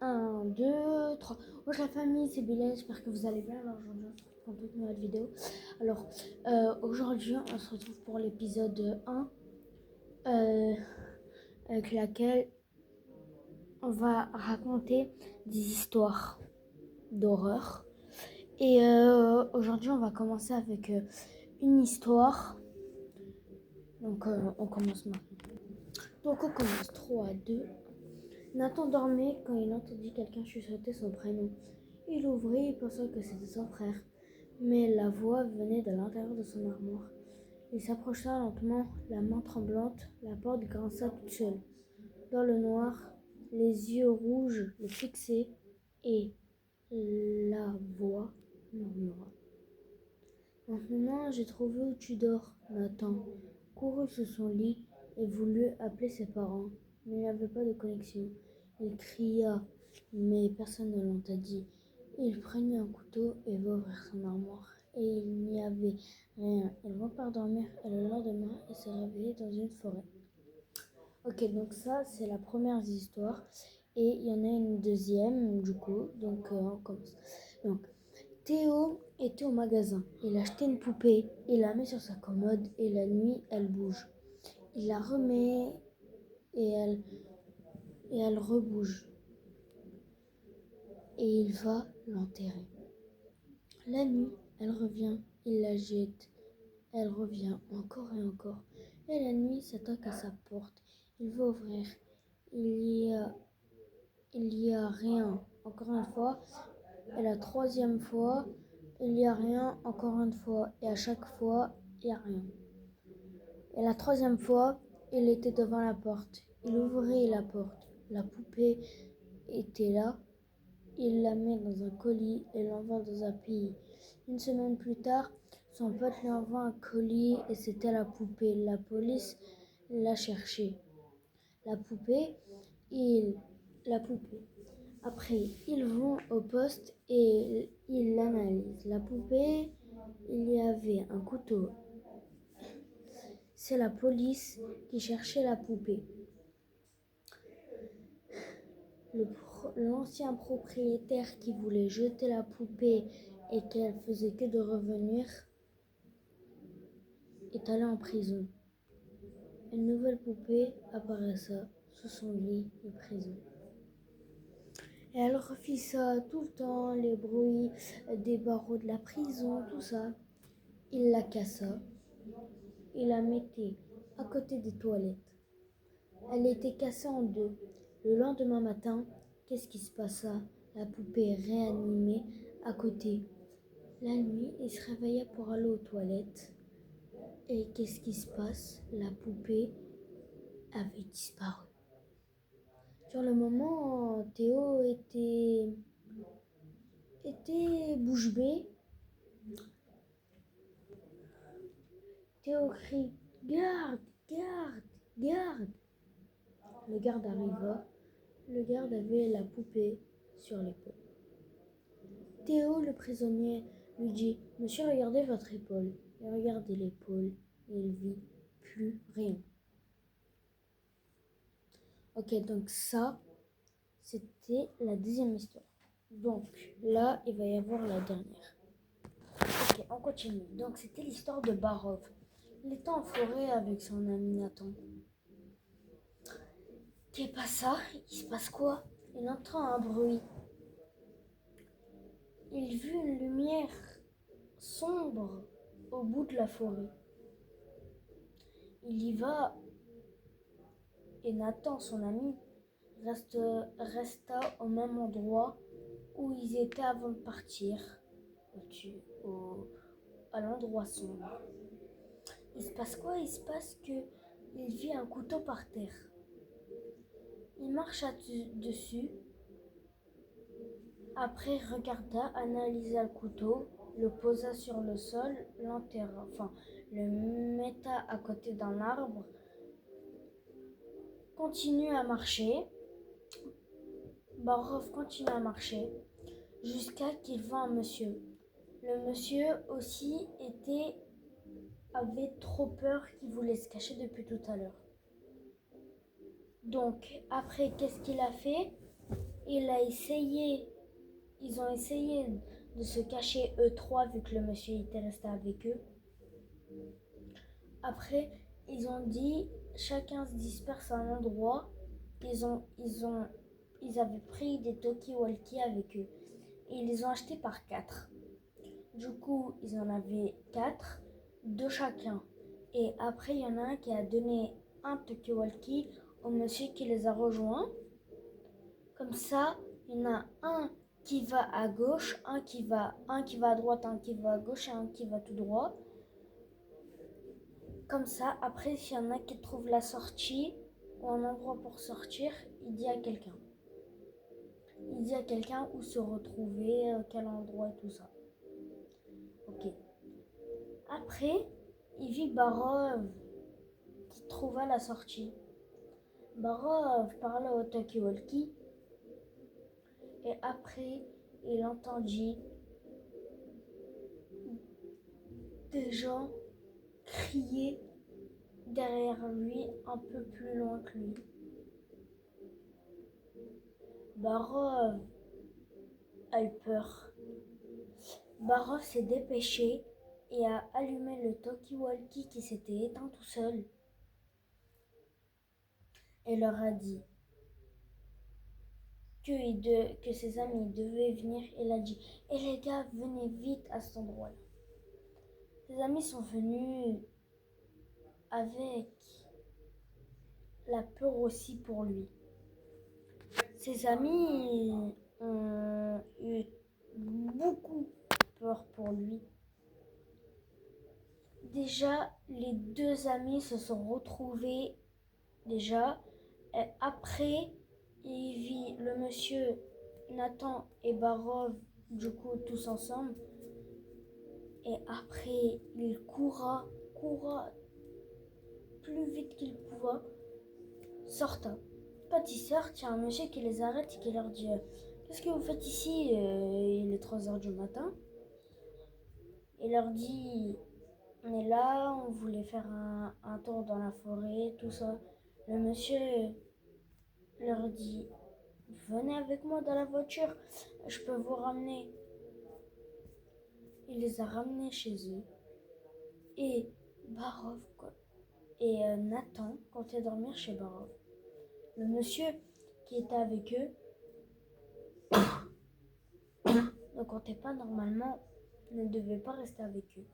1, 2, 3. Bonjour la famille, c'est Bilal, j'espère que vous allez bien. Alors aujourd'hui, on se retrouve pour une toute nouvelle vidéo. Alors aujourd'hui, on se retrouve pour l'épisode 1, avec laquelle on va raconter des histoires d'horreur. Et aujourd'hui, on va commencer avec une histoire. Donc on commence maintenant. Donc on commence 3, 2. Nathan dormait quand il entendit quelqu'un chuchoter son prénom. Il ouvrit et pensa que c'était son frère, mais la voix venait de l'intérieur de son armoire. Il s'approcha lentement, la main tremblante, la porte grinça toute seule. Dans le noir, les yeux rouges le fixaient, et la voix murmura. Maintenant, j'ai trouvé où tu dors. Nathan courut sous son lit et voulut appeler ses parents, mais il n'avait pas de connexion. Il cria, mais personne ne l'entendit. Il prit un couteau et va ouvrir son armoire, et il n'y avait rien. Il repart dormir, et le lendemain, il s'est réveillé dans une forêt. Ok, donc ça, c'est la première histoire, et il y en a une deuxième, du coup, donc on commence. Donc, Théo était au magasin. Il a acheté une poupée, il la met sur sa commode et la nuit, elle bouge. Il la remet et elle rebouge. Et il va l'enterrer. La nuit, elle revient, il la jette. Elle revient encore et encore. Et la nuit s'attaque à sa porte. Il va ouvrir. Il y a rien. Encore une fois. Et la troisième fois, il n'y a rien, encore une fois. Et à chaque fois, il n'y a rien. Et la troisième fois, il était devant la porte. Il ouvrit la porte. La poupée était là. Il la met dans un colis et l'envoie dans un pays. Une semaine plus tard, son pote lui envoie un colis et c'était la poupée. La police l'a cherchée. La poupée, la poupée. Après, ils vont au poste et ils l'analysent. La poupée, il y avait un couteau. C'est la police qui cherchait la poupée. L'ancien propriétaire qui voulait jeter la poupée et qu'elle faisait que de revenir est allé en prison. Une nouvelle poupée apparaissa sous son lit de prison. Et elle refit ça tout le temps, les bruits des barreaux de la prison, tout ça. Il la cassa, il la mettait à côté des toilettes. Elle était cassée en deux. Le lendemain matin, qu'est-ce qui se passa? La poupée réanimée à côté. La nuit, il se réveilla pour aller aux toilettes. Et qu'est-ce qui se passe? La poupée avait disparu. Sur le moment, Théo était bouche bée. Théo crie: Garde, garde, garde. Le garde arriva. Le garde avait la poupée sur l'épaule. Théo, le prisonnier, lui dit: Monsieur, regardez votre épaule. Il regardait l'épaule et il vit plus rien. Ok, donc ça, c'était la deuxième histoire. Donc là, il va y avoir la dernière. Ok, on continue. Donc c'était l'histoire de Barov. Il était en forêt avec son ami Nathan. Qu'est pas ça? Il se passe quoi? Il entend un bruit. Il vit une lumière sombre au bout de la forêt. Il y va et Nathan, son ami, resta au même endroit où ils étaient avant de partir, à l'endroit sombre. Il se passe quoi? Il se passe qu'il vit un couteau par terre. Il marcha dessus. Après, il regarda, analysa le couteau, le posa sur le sol, l'enterra, le metta à côté d'un arbre, continue à marcher. Barov continue à marcher jusqu'à qu'il voit un monsieur. Le monsieur aussi avait trop peur qu'il voulait se cacher depuis tout à l'heure. Donc, après, qu'est-ce qu'il a fait? Il a essayé, ils ont essayé de se cacher eux trois vu que le monsieur était resté avec eux. Après, ils ont dit chacun se disperse à un endroit. Ils avaient pris des talkie-walkie avec eux et ils les ont achetés par 4. Du coup, ils en avaient 4, 2 chacun. Et après, il y en a un qui a donné un talkie-walkie au monsieur qui les a rejoints. Comme ça, il y en a un qui va à gauche, un qui va à droite, un qui va à gauche et un qui va tout droit. Comme ça, après, s'il y en a qui trouve la sortie ou un endroit pour sortir, il dit à quelqu'un. Il dit à quelqu'un où se retrouver, quel endroit et tout ça. Ok. Après, il vit Barov qui trouva la sortie. Barov parla au talkie-walkie et après, il entendit des gens crier derrière lui, un peu plus loin que lui. Barov a eu peur. Barov s'est dépêché et a allumé le talkie-walkie qui s'était éteint tout seul et leur a dit que ses amis devaient venir. Il a dit « Et les gars, venez vite à cet endroit-là ». Ses amis sont venus avec la peur aussi pour lui. Ses amis ont eu beaucoup peur pour lui. Déjà, les deux amis se sont retrouvés déjà. Et après, il vit le monsieur Nathan et Barov, du coup, tous ensemble. Et après, il coura plus vite qu'il pouvait, sortant. Quand ils sortent, il y a un monsieur qui les arrête et qui leur dit qu'est-ce que vous faites ici il est 3h du matin. Il leur dit on est là, on voulait faire un tour dans la forêt, tout ça. Le monsieur leur dit venez avec moi dans la voiture, je peux vous ramener. Il les a ramenés chez eux. Et Barov et Nathan comptaient dormir chez Barov. Le monsieur qui était avec eux ne comptait pas normalement, ne devait pas rester avec eux.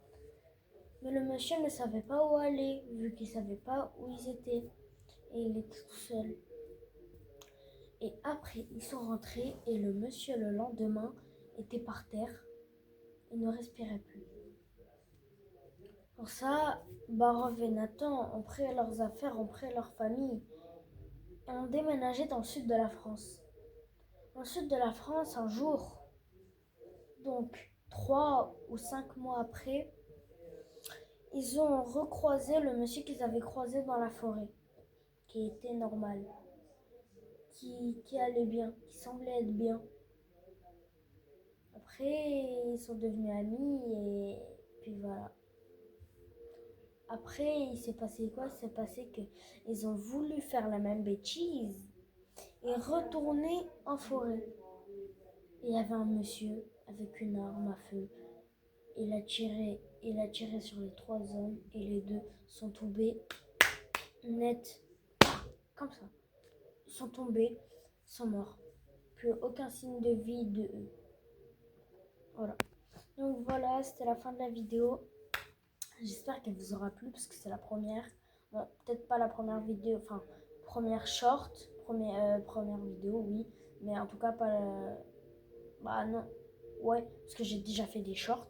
Mais le monsieur ne savait pas où aller, vu qu'il ne savait pas où ils étaient. Et il était tout seul. Et après, ils sont rentrés et le monsieur, le lendemain, était par terre et ne respirait plus. Pour ça, Barov et Nathan ont pris leurs affaires, ont pris leur famille et ont déménagé dans le sud de la France. Dans le sud de la France, un jour, donc 3 ou 5 mois après, ils ont recroisé le monsieur qu'ils avaient croisé dans la forêt, qui était normal, qui allait bien, qui semblait être bien. Après, ils sont devenus amis et puis voilà. Après, il s'est passé quoi? Il s'est passé qu'ils ont voulu faire la même bêtise et retourner en forêt. Et il y avait un monsieur avec une arme à feu. Il a tiré sur les 3 hommes et les 2 sont tombés net, comme ça. Ils sont tombés, sont morts. Plus aucun signe de vie de eux. Voilà. Donc voilà, c'était la fin de la vidéo. J'espère qu'elle vous aura plu parce que c'est la première. Bon, peut-être pas la première vidéo, enfin, première short, première vidéo, oui. Mais en tout cas, pas la... Bah non, ouais, parce que j'ai déjà fait des shorts.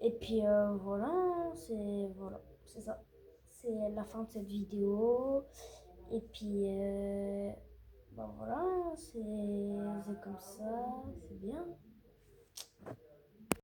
Et puis voilà, c'est ça. C'est la fin de cette vidéo. Et puis, bah voilà, c'est comme ça, c'est bien.